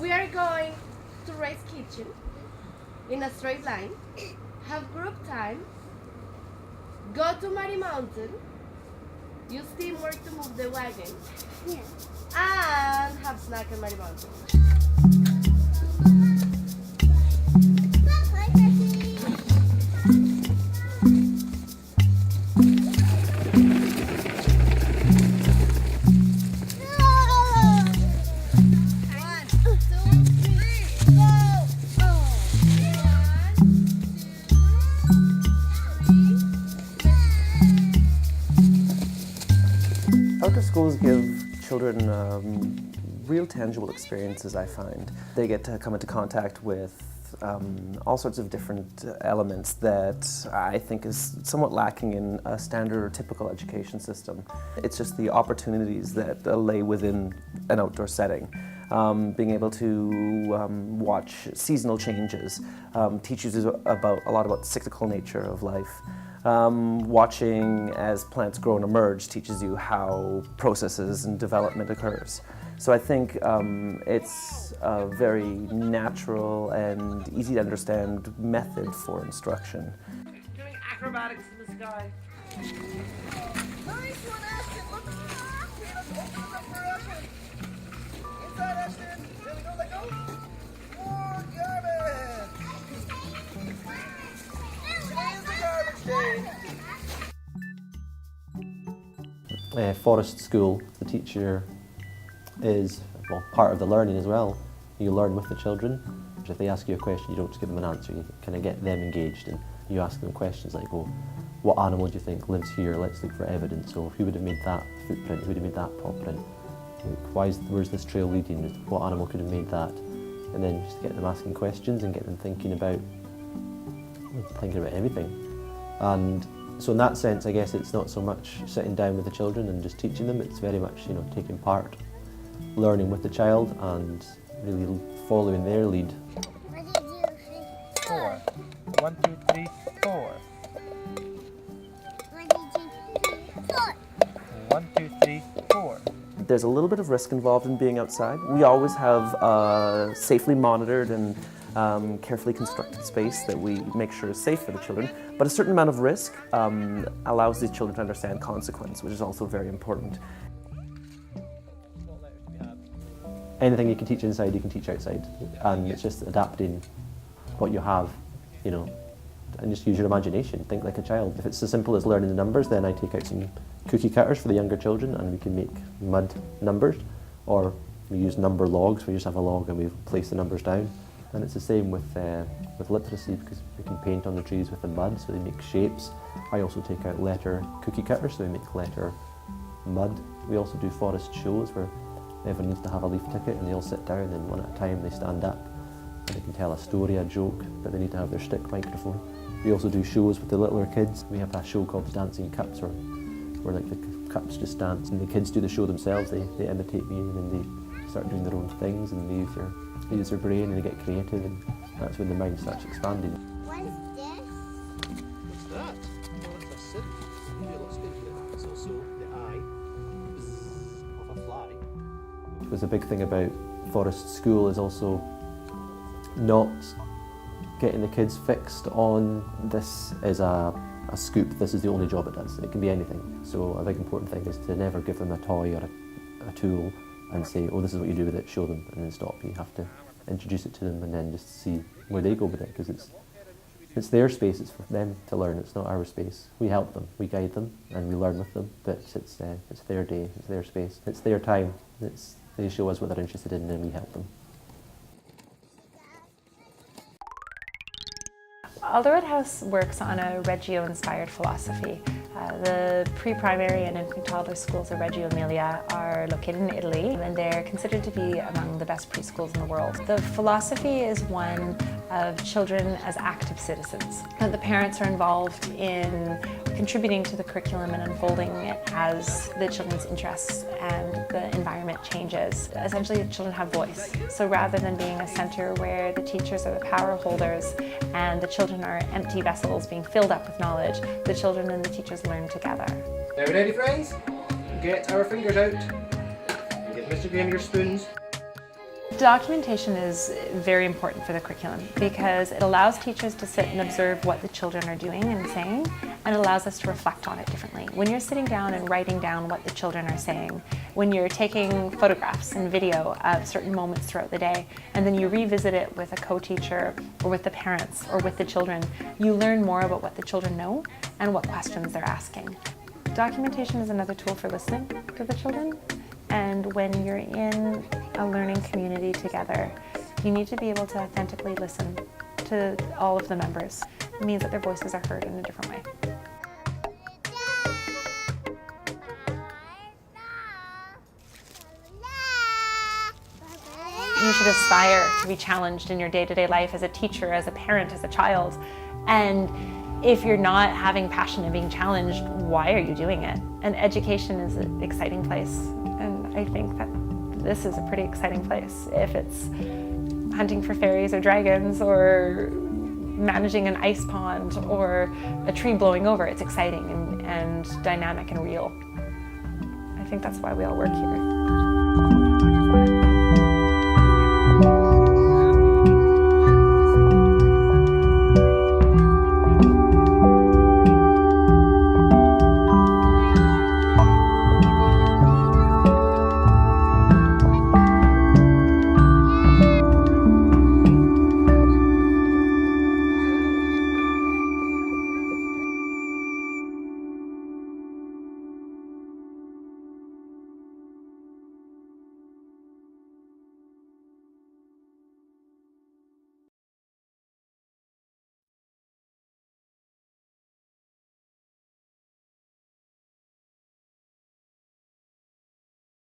We are going to Ray's kitchen in a straight line, have group time, go to Muddy Mountain, use teamwork to move the wagon, and have snack at Muddy Mountain. Outdoor schools give children real tangible experiences, I find. They get to come into contact with all sorts of different elements that I think is somewhat lacking in a standard or typical education system. It's just the opportunities that lay within an outdoor setting. Being able to watch seasonal changes teaches you a lot about the cyclical nature of life. Watching as plants grow and emerge teaches you how processes and development occurs. So I think it's a very natural and easy to understand method for instruction. Doing acrobatics in the sky. Nice one, Ashton! Look up! Let's open it up for Ashton! Inside, Ashton! There we go, let go! More garbage! Today is the garbage day! Forest school, the teacher is part of the learning as well. You learn with the children. If they ask you a question, you don't just give them an answer, you kind of get them engaged and you ask them questions like, well, what animal do you think lives here? Let's look for evidence. So who would have made that footprint? Who would have made that paw print? Where's this trail leading? What animal could have made that? And then just get them asking questions and get them thinking about everything. And so in that sense, I guess it's not so much sitting down with the children and just teaching them, it's very much, taking part, learning with the child and really following their lead. What did you say? 4. 1, 2, 3, 4. What did you say? 4. 1, 2, 3, 4. There's a little bit of risk involved in being outside. We always have a safely monitored and carefully constructed space that we make sure is safe for the children, but a certain amount of risk allows these children to understand consequence, which is also very important. Anything you can teach inside, you can teach outside, and it's just adapting what you have, and just use your imagination, think like a child. If it's as simple as learning the numbers, then I take out some cookie cutters for the younger children and we can make mud numbers, or we use number logs, we just have a log and we place the numbers down. And it's the same with literacy, because we can paint on the trees with the mud, so they make shapes. I also take out letter cookie cutters, so we make letter mud. We also do forest shows where everyone needs to have a leaf ticket and they all sit down and one at a time they stand up and they can tell a story, a joke, but they need to have their stick microphone. We also do shows with the littler kids. We have a show called the Dancing Cups where like the cups just dance and the kids do the show themselves. They imitate me and then they start doing their own things and they use their brain and they get creative, and that's when the mind starts expanding. What is this? What's that? Oh, that's a sin. It looks good. It's also the eye of a fly. There's a big thing about forest school is also not getting the kids fixed on this is a scoop, this is the only job it does. It can be anything. So a big important thing is to never give them a toy or a tool and say, oh, this is what you do with it, show them, and then stop. You have to introduce it to them and then just see where they go with it, because it's their space, it's for them to learn, it's not our space. We help them, we guide them, and we learn with them, but it's their day, it's their space, it's their time. They show us what they're interested in and we help them. Alderwood House works on a Reggio-inspired philosophy. The pre-primary and infant toddler schools of Reggio Emilia are located in Italy, and they're considered to be among the best preschools in the world. The philosophy is one of children as active citizens. The parents are involved in contributing to the curriculum and unfolding it as the children's interests and the environment changes. Essentially, the children have voice. So rather than being a center where the teachers are the power holders and the children are empty vessels being filled up with knowledge, the children and the teachers learn together. Are we ready, friends? Get our fingers out and give Mr. Graham your spoons. Documentation is very important for the curriculum because it allows teachers to sit and observe what the children are doing and saying, and it allows us to reflect on it differently. When you're sitting down and writing down what the children are saying, when you're taking photographs and video of certain moments throughout the day, and then you revisit it with a co-teacher or with the parents or with the children, you learn more about what the children know and what questions they're asking. Documentation is another tool for listening to the children. And when you're in a learning community together, you need to be able to authentically listen to all of the members. It means that their voices are heard in a different way. You should aspire to be challenged in your day-to-day life as a teacher, as a parent, as a child. And if you're not having passion and being challenged, why are you doing it? And education is an exciting place. And I think that this is a pretty exciting place. If it's hunting for fairies or dragons or managing an ice pond or a tree blowing over, it's exciting and dynamic and real. I think that's why we all work here.